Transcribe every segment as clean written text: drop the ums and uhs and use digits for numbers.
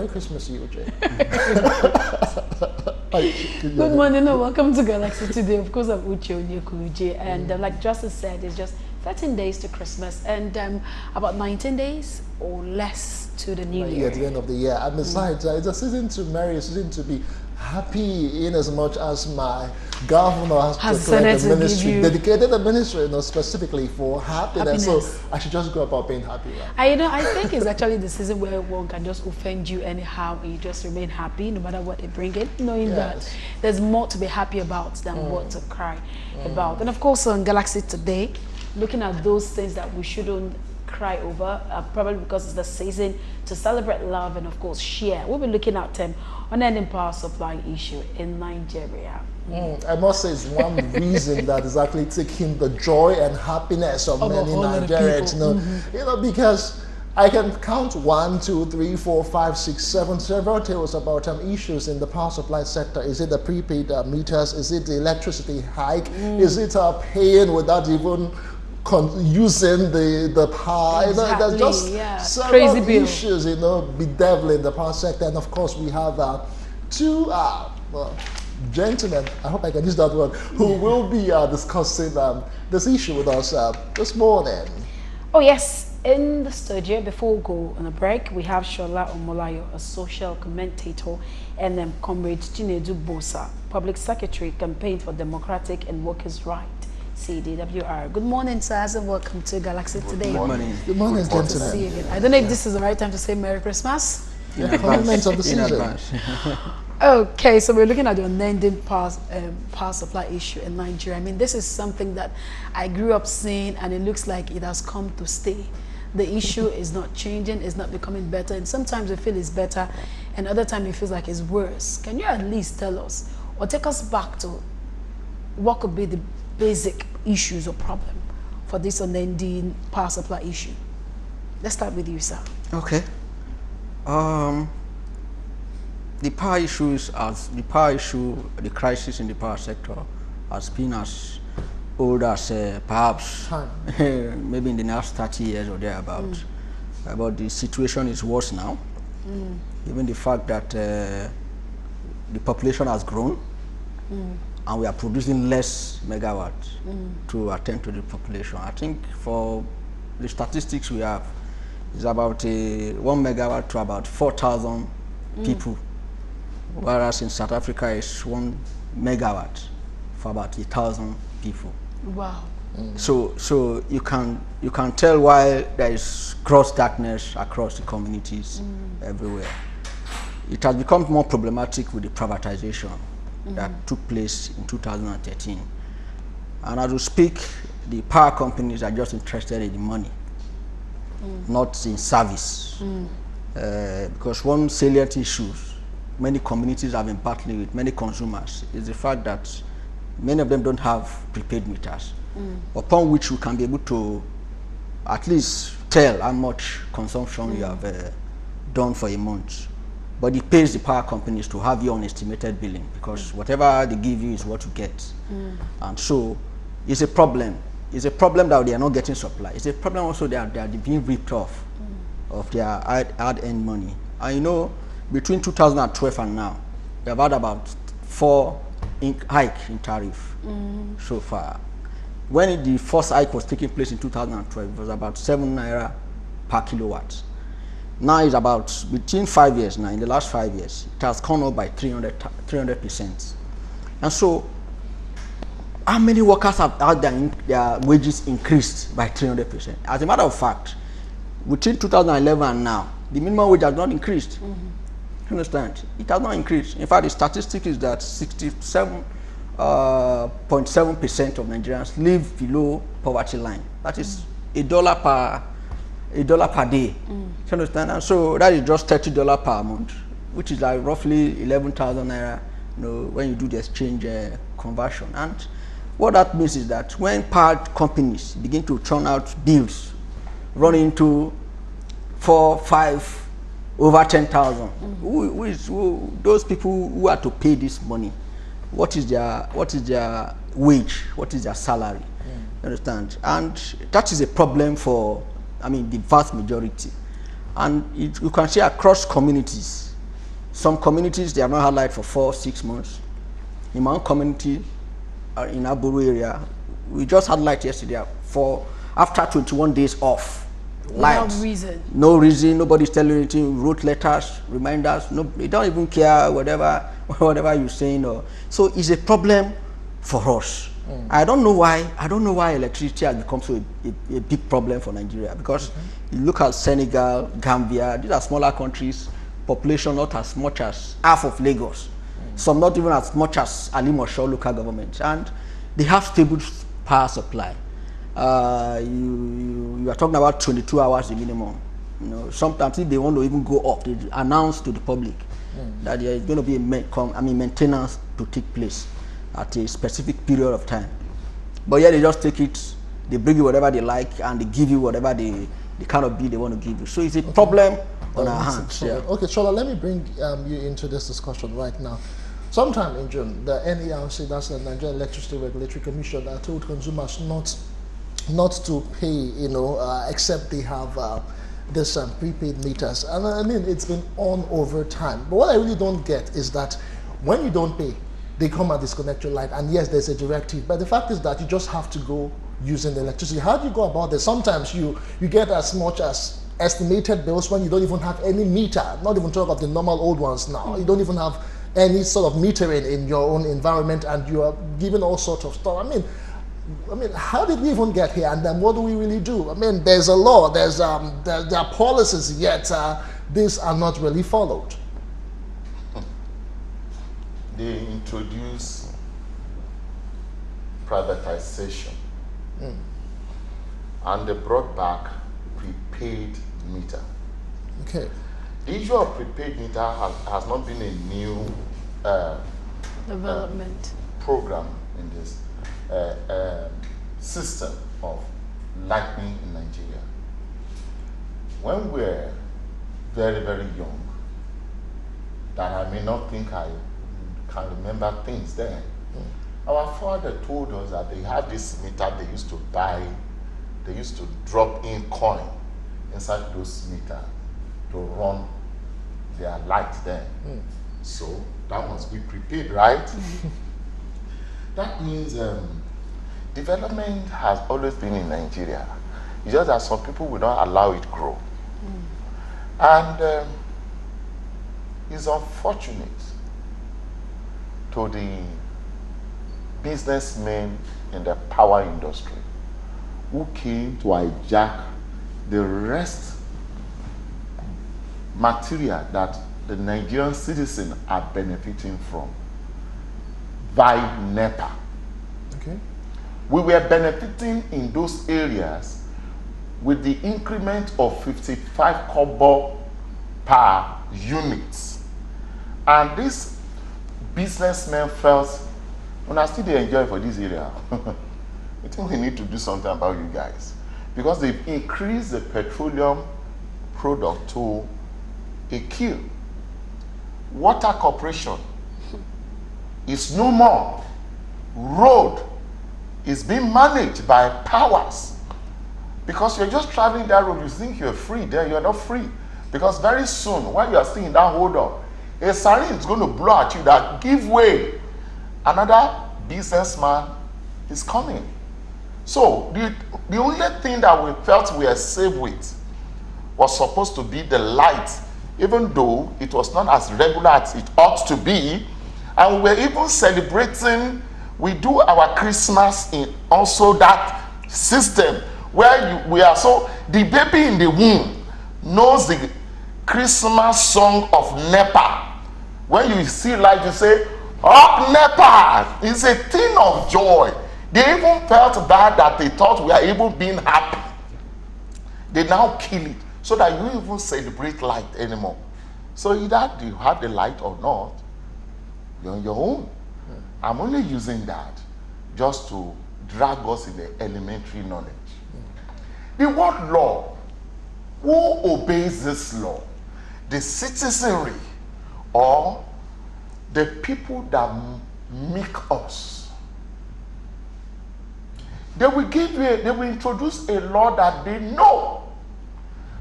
Merry Christmas to you, Jay. Good morning and welcome to Galaxy today. Of course, I'm Uche Onyekuje, and like Justice said, it's just 13 days to Christmas and about 19 days or less to the new year. At the end of the year. And besides, it's a season to marry, a season to be happy, in as much as my governor has declared the ministry, dedicated the ministry, specifically for happiness. So I should just go about being happy. Right? I think it's actually the season where one can just offend you anyhow and you just remain happy no matter what they bring in, knowing that there's more to be happy about than what to cry about. And of course, on Galaxy today, looking at those things that we shouldn't cry over, probably because it's the season to celebrate love and of course share. We'll be looking at unending power supply issue in Nigeria. I must say it's one reason that is actually taking the joy and happiness of many Nigerians. Because I can count 1, 2, 3, 4, 5, 6, 7 several tales about issues in the power supply sector. Is it the prepaid meters? Is it the electricity hike? Is it paying without even using the power? Exactly, there's just several issues, bedeviling the power sector. And of course, we have two gentlemen, I hope I can use that word, who will be discussing this issue with us this morning. Oh yes, in the studio, before we go on a break, we have Shola Omolayo, a social commentator, and Comrade Chinedu Bosa, Public Secretary, Campaign for Democratic and Workers' Rights, CDWR. Good morning, sirs, and welcome to Galaxy today. Good morning. Good morning, gentlemen. To see you again. I don't know if this is the right time to say Merry Christmas. Compliments of the season. Okay, so we're looking at the unending power supply issue in Nigeria. I mean, this is something that I grew up seeing, and it looks like it has come to stay. The issue is not changing, it's not becoming better, and sometimes we feel it's better, and other times it feels like it's worse. Can you at least tell us, or take us back to what could be the basic issues or problem for this unending power supply issue? Let's start with you, sir. Okay. The crisis in the power sector has been as old as perhaps maybe in the last 30 years or thereabout. But the situation is worse now. Even the fact that the population has grown and we are producing less megawatts to attend to the population. I think for the statistics we have, it's about 1 megawatt to about 4,000 people. Whereas in South Africa, it's 1 megawatt for about 1,000 people. Wow. So you can tell why there is gross darkness across the communities everywhere. It has become more problematic with the privatization that took place in 2013. And as we speak, the power companies are just interested in the money, not in service. Because one salient issue many communities have been battling with, many consumers, is the fact that many of them don't have prepaid meters, upon which we can be able to at least tell how much consumption you have done for a month. But it pays the power companies to have you on estimated billing, because whatever they give you is what you get. And so it's a problem. It's a problem that they are not getting supply. It's a problem also that they are being ripped off of their hard-earned money. And between 2012 and now, we have had about 4 hike in tariff so far. When the first hike was taking place in 2012, it was about 7 naira per kilowatt. Now it's about, between 5 years now, in the last 5 years, it has gone up by 300%. And so, how many workers have had their wages increased by 300%? As a matter of fact, between 2011 and now, the minimum wage has not increased. You understand? It has not increased. In fact, the statistic is that 67.7% of Nigerians live below poverty line. That is $1 per day. You understand? And so that is just $30 per month, which is like roughly 11,000 naira. When you do the exchange conversion. And what that means is that when power companies begin to churn out bills running to 4, 5, over 10,000. Those people who are to pay this money, what is their wage? What is their salary? You understand? And that is a problem for, the vast majority. And you can see across communities, Some communities, they have not had light for 4-6 months. In my own community, in Aburu area, we just had light yesterday for after 21 days off. Light. Without reason. No reason, nobody's telling you anything, wrote letters, reminders, no, they don't even care whatever you're saying. So it's a problem for us. I don't know why electricity has become so a big problem for Nigeria, because you look at Senegal, Gambia, these are smaller countries, population not as much as half of Lagos, some not even as much as Alimosho local government, and they have stable power supply. You are talking about 22 hours the minimum. You know, sometimes if they want to even go up, they announce to the public that there is going to be maintenance to take place at a specific period of time. But yeah, they just take it, they bring you whatever they like, and they give you whatever the kind of bill they want to give you. So it's a problem on our hands. Yeah. Okay, Chola, let me bring you into this discussion right now. Sometime in June, the NERC, that's the Nigerian Electricity Regulatory Commission, told consumers not to pay, you know, except they have this prepaid meters. And I mean, it's been on over time. But what I really don't get is that when you don't pay, they come and disconnect your light. And yes, there's a directive, but the fact is that you just have to go using the electricity. How do you go about this? Sometimes you get as much as estimated bills when you don't even have any meter, not even talk of the normal old ones now. You don't even have any sort of metering in your own environment, and you are given all sorts of stuff. I mean, how did we even get here? And then what do we really do? I mean, there's a law, there are policies, yet these are not really followed. They introduce privatization, and they brought back prepaid meter. Okay. The issue of prepaid meter has not been a new Development. program in this system of lighting in Nigeria. When we're very, very young, that I may not think I can remember things then, our father told us that they had this meter they used to buy, they used to drop in coin inside those meters to run their light then. So that must be prepaid, right? That means development has always been in Nigeria. It's just that some people will not allow it grow. And it's unfortunate to the businessmen in the power industry who came to hijack the rest material that the Nigerian citizens are benefiting from by NEPA. Okay. We were benefiting in those areas with the increment of 55 kobo per unit. And these businessmen felt, when I still enjoy for this area, I think we need to do something about you guys. Because they've increased the petroleum product to a kill. Water corporation is no more. Road is being managed by powers. Because you're just traveling that road, you think you're free there, you're not free. Because very soon, while you're still in that hold up, a siren is going to blow at you that give way. Another businessman is coming. So the only thing that we felt we were safe with was supposed to be the light, even though it was not as regular as it ought to be. And we were even celebrating, we do our Christmas in also that system where we are, so the baby in the womb knows the Christmas song of NEPA. When you see light, you say, "Up NEPA!" It's a thing of joy. They even felt bad that they thought we are even being happy. They now kill it so that you even celebrate light anymore. So either you have the light or not, you're on your own. I'm only using that just to drag us in the elementary knowledge. The word law, who obeys this law? The citizenry or the people that make us? They will introduce a law that they know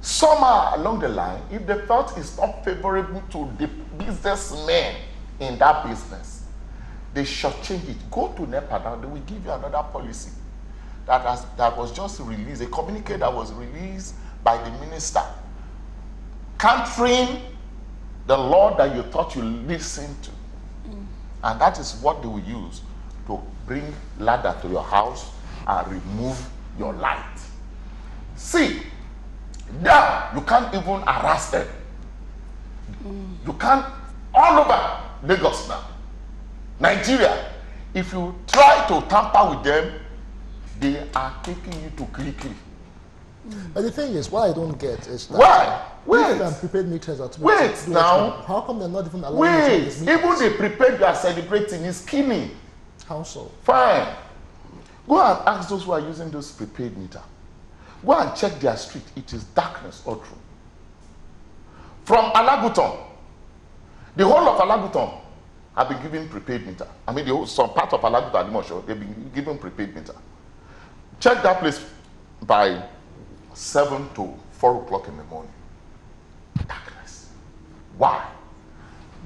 Somewhere along the line, if they felt it's not favorable to the businessmen in that business, they shortchange it. Go to NEPA now, they will give you another policy that was just released, a communique that was released by the minister, countering the law that you thought you listened to. And that is what they will use to bring ladder to your house and remove your light. See, now you can't even arrest them. You can't, all over Lagos now, Nigeria, if you try to tamper with them, they are taking you to Kirikiri. But the thing is, what I don't get is that why? Wait. And prepaid meters are to wait now. How come they're not even allowing wait, meters? Even the prepaid you are celebrating is killing. How so? Fine. Go and ask those who are using those prepaid meter. Go and check their street. It is darkness all through. From Alaguton, the whole of Alaguton have been given prepaid meter. I mean, some part of Alaguton, Alimosho, they've been given prepaid meter. Check that place by 7 to 4 o'clock in the morning. Darkness. Why?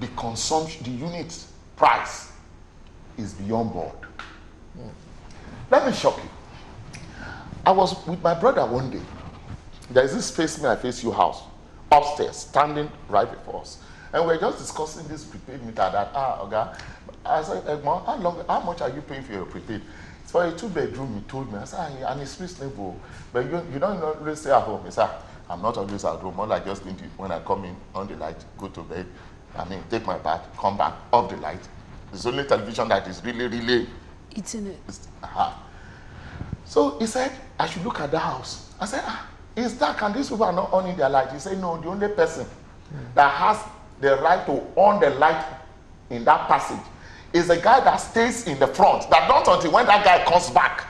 The consumption, the unit price is beyond board. Let me shock you. I was with my brother one day. There is this Face Me, I Face You house upstairs, standing right before us. And we were just discussing this prepaid meter that, okay. I said, how much are you paying for your prepaid? It's for a 2-bedroom, he told me. I said, and it's reasonable. But you don't always stay at home. He said, I'm not always at home. All I just need to, when I come in, on the light, go to bed, take my bath, come back, off the light. It's only television that is really eating it. So he said, I should look at the house. I said, it's dark and these people are not on their light. He said, no, the only person that has the right to on the light in that passage is a guy that stays in the front. That not until when that guy comes back,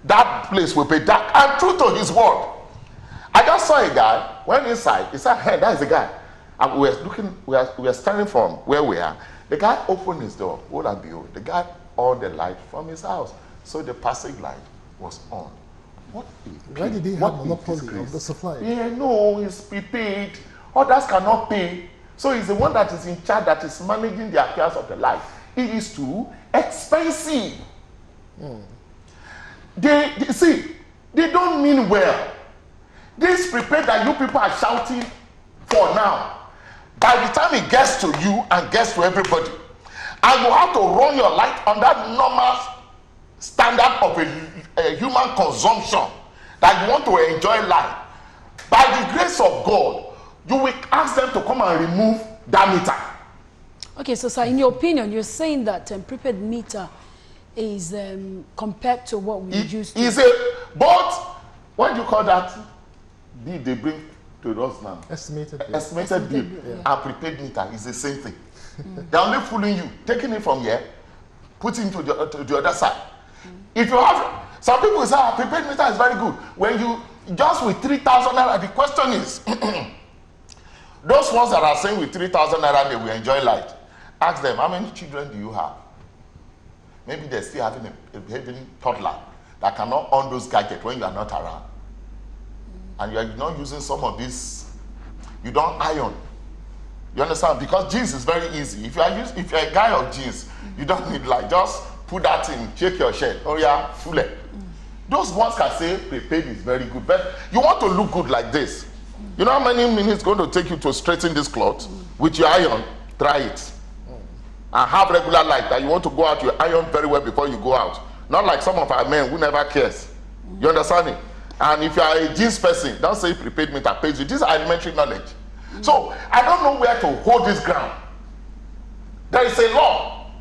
that place will be dark. And true to his word. I just saw a guy, went inside, he said, hey, that is the guy. And we were standing from where we are. The guy opened his door, lo and behold, the guy on the light from his house. So the passage light was on. Why did he have monopoly of the supply? Yeah, no, he's prepaid. Others cannot pay. So he's the one that is in charge, that is managing the affairs of the light. It is too expensive. They don't mean well. This prepaid that you people are shouting for now, by the time it gets to you and gets to everybody, and you have to run your light on that normal standard of a human consumption that you want to enjoy life, by the grace of God, you will ask them to come and remove that meter. Okay, so sir, in your opinion, you're saying that prepaid meter is compared to what we used to. Is it, but what do you call that bill they bring to us now? Estimated bill. Yeah. And prepaid meter is the same thing. They're only fooling you, taking it from here, putting it to the other side. If you have, some people say, prepaid meter is very good. When you, just with 3,000 naira, the question is, those ones that are saying with 3,000 naira they will enjoy light, ask them, how many children do you have? Maybe they're still having a toddler that cannot own those gadgets when you are not around. And you are not using some of this, you don't iron. You understand? Because jeans is very easy. If you're a guy of jeans, you don't need light. Just put that in, check your shirt. Oh yeah, full it. Those ones can say prepaid is very good. But you want to look good like this. You know how many minutes it's going to take you to straighten this cloth? With your iron, try it. And have regular light that you want to go out, you iron very well before you go out. Not like some of our men who never cares. You understand it? And if you are a jeans person, don't say prepaid meter pays you. This is elementary knowledge. So I don't know where to hold this ground. There is a law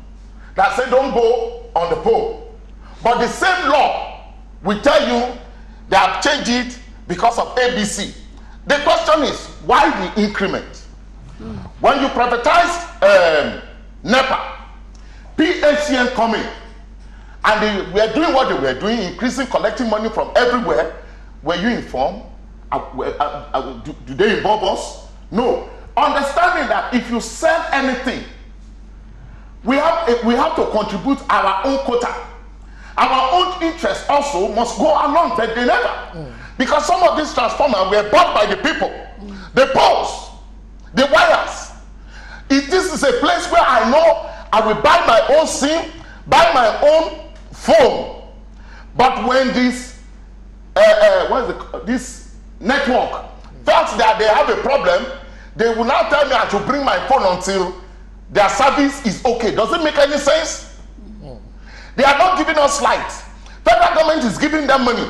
that says don't go on the pole. But the same law will tell you they have changed it because of ABC. The question is, why the increment? When you privatize NEPA, PHCN coming, and they were doing what they were doing, increasing, collecting money from everywhere, were you informed? Do they involve us? No. Understanding that if you sell anything, we have to contribute our own quota. Our own interest also must go along, but they never. Because some of these transformers were bought by the people. The poles, the wires. This is a place where I know I will buy my own SIM, buy my own phone. But when this this network felt that they have a problem, they will now tell me I should bring my phone until their service is okay. Does it make any sense? They are not giving us light. Federal government is giving them money.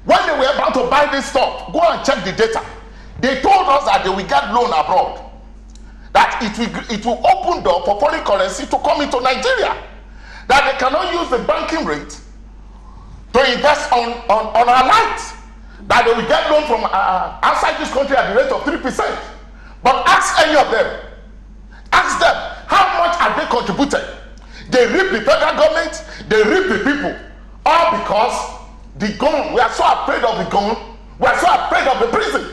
When they were about to buy this stuff, go and check the data. They told us that they will get loan abroad. That it will open door for foreign currency to come into Nigeria. That they cannot use the banking rate to invest on our light. That they will get loan from outside this country at the rate of 3%. But ask any of them. Ask them, how much have they contributed? They reap the federal government, they reap the people. All because the gun, we are so afraid of the gun, we are so afraid of the prison.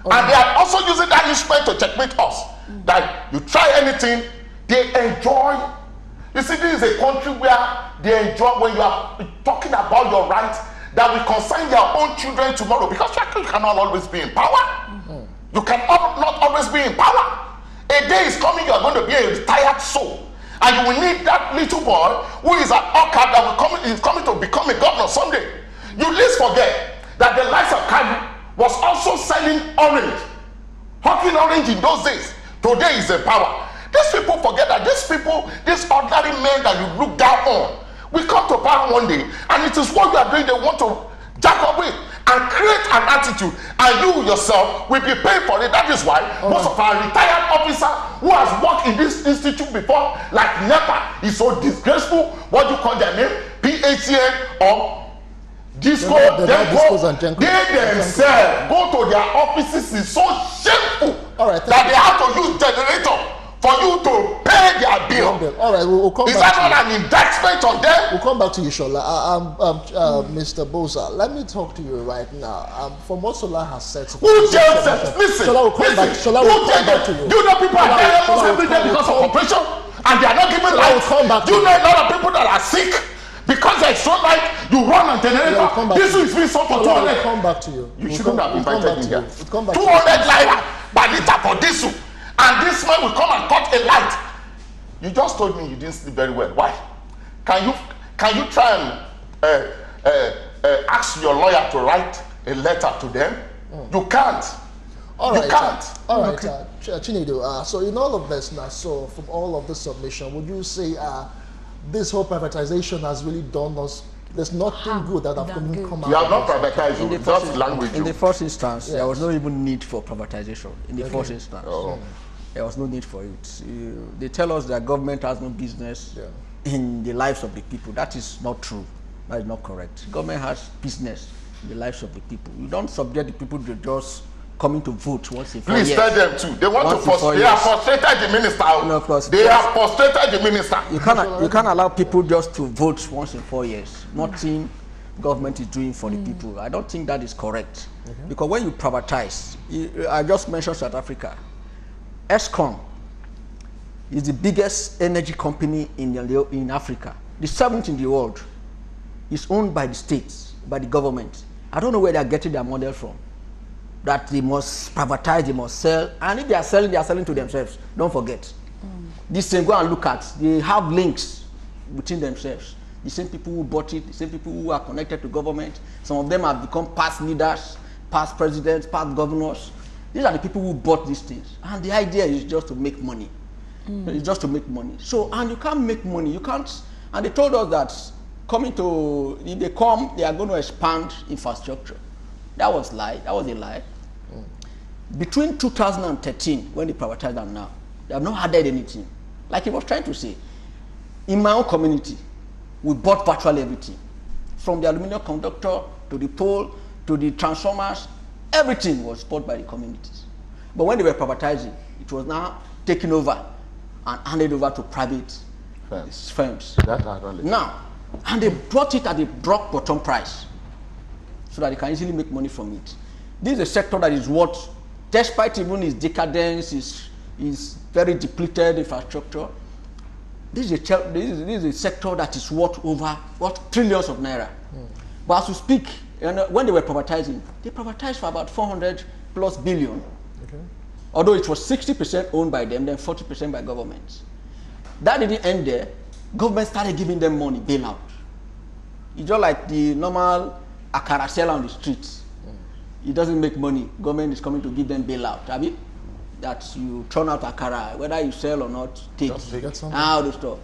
And they are also using that instrument to checkmate us. That you try anything, they enjoy. You see, this is a country where they enjoy when you are talking about your rights that will concern your own children tomorrow. Because you cannot always be in power. You cannot not always be in power. A day is coming, you are going to be a retired soul. And you will need that little boy who is an orchard that is coming to become a governor someday. You least forget that the likes of Kanu was also selling orange, hawking orange in those days. Today is in power. These people forget that these people, these ordinary men that you look down on, will come to power one day, and it is what you are doing they want to jack up with and create an attitude, and you yourself will be paid for it. That is why most of our retired officer who has worked in this institute before, like NEPA, is so disgraceful. What do you call their name? PHCN or Disco, they themselves go to their offices. It's so shameful that they have to use generator for you to pay their bill. All right, we'll come Is back. Is that not an indictment on them? We'll come back to you, Shola. Mr. Bosa, let me talk to you right now. From what Shola has said, who jails them? Listen, Shola will come back. Shola will come back to you. Do you know people are dying almost every day because of operation, and they are not given life? Do you know a lot of people that are sick? Because there's so light, you run on generator. This is being sold for 200. We'll come back to you. You shouldn't have invited me here. 200 naira per liter for diesel, and this man will come and cut a light. You just told me you didn't sleep very well. Why? Can you try and ask your lawyer to write a letter to them? You can't. All right. You can't. All right, Chinedu. So in all of this now, so from all of this submission, would you say this whole privatization has really done us? There's nothing good that have come out. You have not privatized. In the Just first, language. in the first instance, there was no even need for privatization. In the first instance, there was no need for it. They tell us that government has no business in the lives of the people. That is not true. That is not correct. Government has business in the lives of the people. You don't subject the people to just coming to vote once in 4 years. Please tell them too. They want to frustrate. They have frustrated the minister. No, of course. They have frustrated the minister. You can't allow people just to vote once in 4 years. Nothing government is doing for the people. I don't think that is correct. Because when you privatize, I just mentioned South Africa. Eskom is the biggest energy company in Africa. The 7th in the world. It's owned by the states, by the government. I don't know where they are getting their model from. That they must privatize, they must sell, and if they are selling to themselves. Don't forget. This thing, go and look at, they have links between themselves. The same people who bought it, the same people who are connected to government. Some of them have become past leaders, past presidents, past governors. These are the people who bought these things. And the idea is just to make money. It's just to make money. So, and you can't make money, you can't, and they told us that if they come, they are going to expand infrastructure. That was a lie. Between 2013, when they privatized and now, they have not added anything. Like he was trying to say, in my own community, we bought virtually everything. From the aluminum conductor, to the pole, to the transformers, everything was bought by the communities. But when they were privatizing, it was now taken over and handed over to private firms. Now, and they brought it at a rock bottom price, so that they can easily make money from it. This is a sector that is what, despite even its decadence, is very depleted infrastructure. This is a sector that is worth over trillions of naira. But as we speak, And when they were privatizing, they privatized for about 400+ billion. Okay. Although it was 60% owned by them, then 40% by governments. That didn't end there. Government started giving them money, bailout. It's just like the normal akara seller on the streets. It doesn't make money. Government is coming to give them bailout. Have you? That you turn out akara, whether you sell or not, take Just get something. out the stuff.